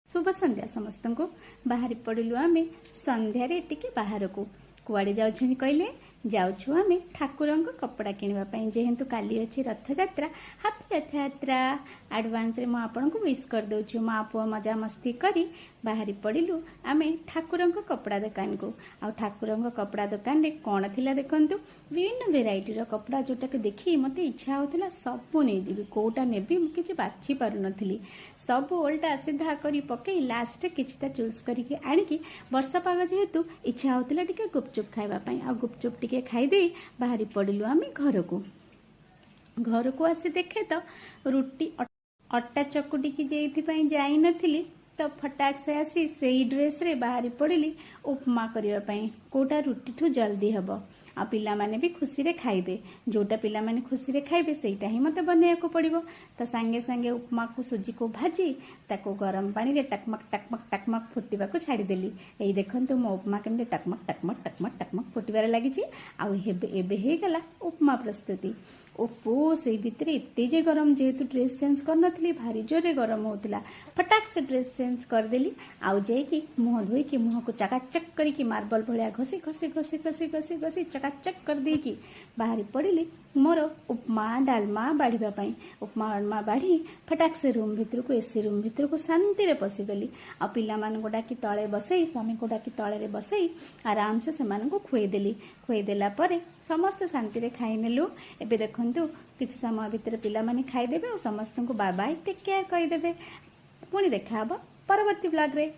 शुभ संध्या समस्त को बाहरी पड़िलु आमे संध्यारे टिके बाहर को कुआड़े जाउछनी कहले जाउछु आमे ठाकुर कपड़ा किणवा जेहेतु काली अच्छी रथ यात्रा हापी रथ यात्रा एडवांस मु आपन को विश कर दउछु माँ पुआ मजा मस्ती करी बाहरी पड़िलु आमे ठाकुर कपड़ा दुकान को आ ठाकुर कपड़ा दुकान रे कौन थिला देखंतु विभिन्न वेराइटी रो कपड़ा जोटा के देखी मते इच्छा होतिला सब नै जीवी कोटा नेबी मु किछि बाछि पारु नथिली सब ओल्टा सीधा करी पकई लास्ट किछिटा चूज करके आनिकी वर्षा पाग जेहेतु इच्छा होतिला टिके गुपचुप खाइबा पई आ गुपचुप टिके खाई दे बाहरी पड़िलु आमे घर को आसी देखे तो रुटी अट्टा चकुटी की जेइथि जाई नथिली तो फटाक से आसी सेही ड्रेस रे बाहरी पड़िली उपमा करिया पई कोटा रुटी ठू जल्दी हबो आ पिला माने भी खुशी रे खाइबे जोटा पिला माने खुशी रे खाइबे सेटा ही मते बनेया को पड़िबो तो सांगे सांगे उपमा को सुजी को भाजी ताको गरम पानी रे टकमक फुटिबा को छाड़ी देली एई देखंतु मो उपमा केमते टकमक फुटिबार लागि छी आ एबे हे गला उपमा प्रस्तुति ओफो से भितर एते जे गरम जेहेतु ड्रेस चेंज कर नथली भारी जोरे गरम होतिला फटाक से ड्रेस चेंज कर देली आउ जाई कि मुंह धोई कि मुंह को चकाचक करी कि मार्बल भलिया घसी चकाचक कर दे कि बाहरी पड़िली मोर उपमा डालमा बाढ़िबा पई उपमा डालमा बाढ़ी फटाक से रूम भितर को एसी रूम भितर को शांति रे पसिगली आ पिला मान को डाकी तळे बसई स्वामी को डाकी तळे रे बसई आराम से सेमान को खुई देला परे समस्त शांति रे खाई नेलु एबे देखंतु किछि समय भितर पिला माने खाई देबे और समस्त को बाय बाय टेक केयर कहि देबे पुणी देखा हबो परवर्ती ब्लॉग रे।